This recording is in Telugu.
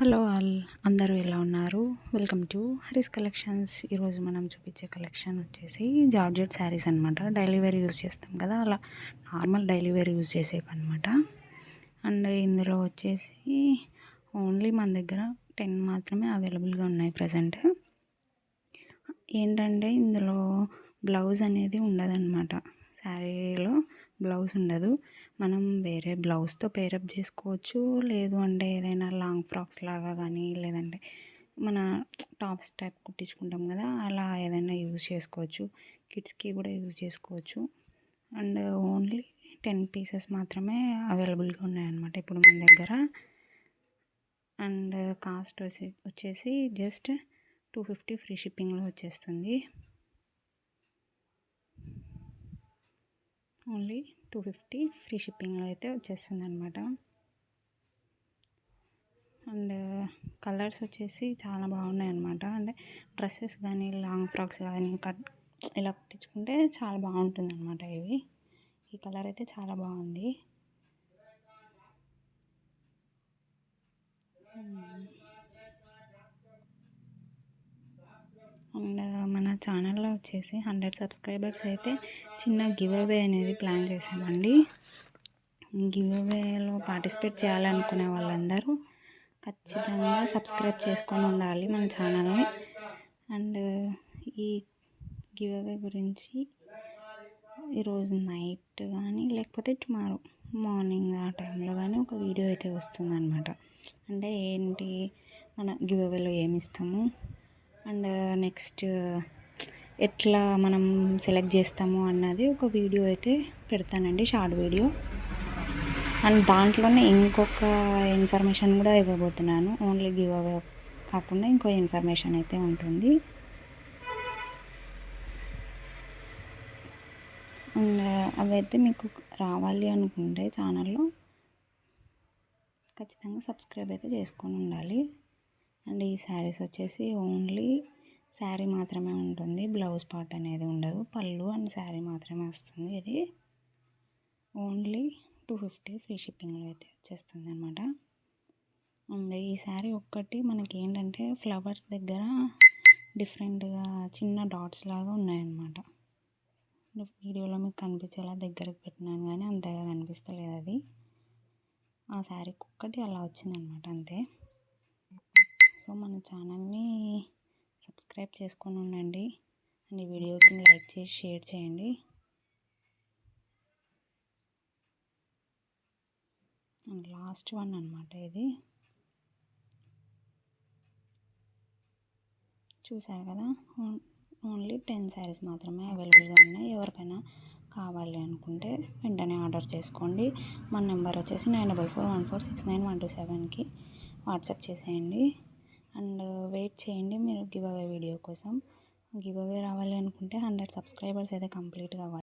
హలో ఆల్, అందరూ ఎలా ఉన్నారు? Welcome to Haris collections. ఈరోజు మనం చూపించే కలెక్షన్ వచ్చేసి జార్జెట్ శారీస్ అనమాట. డైలీ వేర్ యూజ్ చేస్తాం కదా, అలా నార్మల్ డైలీ వేర్ యూజ్ చేసేవన్నమాట. అండ్ ఇందులో వచ్చేసి ఓన్లీ మన దగ్గర 10 మాత్రమే అవైలబుల్గా ఉన్నాయి ప్రజెంట్. ఏంటంటే ఇందులో బ్లౌజ్ అనేది ఉండదన్నమాట. శారీలో బ్లౌజ్ ఉండదు. మనం వేరే బ్లౌజ్తో పేరప్ చేసుకోవచ్చు, లేదు అంటే ఏదైనా లాంగ్ ఫ్రాక్స్ లాగా కానీ, లేదంటే మన టాప్స్ టైప్ కుట్టించుకుంటాం కదా, అలా ఏదైనా యూజ్ చేసుకోవచ్చు. కిడ్స్కి కూడా యూజ్ చేసుకోవచ్చు. అండ్ ఓన్లీ 10 పీసెస్ మాత్రమే అవైలబుల్గా ఉన్నాయన్నమాట ఇప్పుడు మన దగ్గర. అండ్ కాస్ట్ వచ్చేసి జస్ట్ 250 ఫ్రీ షిప్పింగ్లో వచ్చేస్తుంది. ఓన్లీ 250 ఫ్రీ షిప్పింగ్లో అయితే వచ్చేస్తుంది అనమాట. అండ్ కలర్స్ వచ్చేసి చాలా బాగున్నాయి అనమాట. అంటే డ్రెస్సెస్ కానీ, లాంగ్ ఫ్రాక్స్ కానీ ఇలా కుట్టించుకుంటే చాలా బాగుంటుంది అనమాట. ఈ కలర్ అయితే చాలా బాగుంది. అండ్ మన ఛానల్లో వచ్చేసి 100 సబ్స్క్రైబర్స్ అయితే చిన్న గివ్ అవే అనేది ప్లాన్ చేసామండి. గివ్ అవేలో పార్టిసిపేట్ చేయాలనుకునే వాళ్ళందరూ ఖచ్చితంగా సబ్స్క్రైబ్ చేసుకొని ఉండాలి మన ఛానల్ని. అండ్ ఈ గివ్ అవే గురించి ఈరోజు నైట్ కానీ, లేకపోతే టుమారో మార్నింగ్ ఆ టైంలో కానీ ఒక వీడియో అయితే వస్తుందన్నమాట. అంటే ఏంటి, మన గివ్ అవేలో ఏమి ఇస్తాము, అండ్ నెక్స్ట్ ఎట్లా మనం సెలెక్ట్ చేస్తాము అన్నది ఒక వీడియో అయితే పెడతానండి, షార్ట్ వీడియో. అండ్ దాంట్లోనే ఇంకొక ఇన్ఫర్మేషన్ కూడా ఇవ్వబోతున్నాను. ఓన్లీ గివ్ అవే కాకుండా ఇంకో ఇన్ఫర్మేషన్ అయితే ఉంటుంది. అండ్ అవైతే మీకు రావాలి అనుకుంటే ఛానల్లో ఖచ్చితంగా సబ్స్క్రైబ్ అయితే చేసుకొని ఉండాలి. అండ్ ఈ శారీస్ వచ్చేసి ఓన్లీ శారీ మాత్రమే ఉంటుంది, బ్లౌజ్ పార్ట్ అనేది ఉండదు. పళ్ళు అండ్ శారీ మాత్రమే వస్తుంది. ఇది ఓన్లీ 250 ఫ్రీ షిప్పింగ్లో అయితే వచ్చేస్తుంది అనమాట. అండ్ ఈ శారీ ఒక్కటి మనకి ఏంటంటే ఫ్లవర్స్ దగ్గర డిఫరెంట్గా చిన్న డాట్స్ లాగా ఉన్నాయన్నమాట. వీడియోలో మీకు కనిపించేలా దగ్గరకు పెట్టినాను కానీ అంతగా కనిపిస్తలేదు. అది ఆ శారీకి ఒక్కటి అలా వచ్చిందనమాట, అంతే. సో మన ఛానల్ని సబ్స్క్రైబ్ చేసుకొని ఉండండి. అండ్ ఈ వీడియోకి లైక్ చేసి షేర్ చేయండి. అండ్ లాస్ట్ వన్ అనమాట ఇది. చూసారు కదా, ఓన్లీ 10 శారీస్ మాత్రమే అవైలబుల్గా ఉన్నాయి. ఎవరికైనా కావాలి అనుకుంటే వెంటనే ఆర్డర్ చేసుకోండి. మన నెంబర్ వచ్చేసి 9441469127కి వాట్సాప్ చేసేయండి. అండ్ వెయిట్ చేయండి మీరు గివ్ అవే వీడియో కోసం. గివ్ అవే రావాలి అనుకుంటే 100 సబ్స్క్రైబర్స్ అయితే కంప్లీట్గా అవ్వాలి.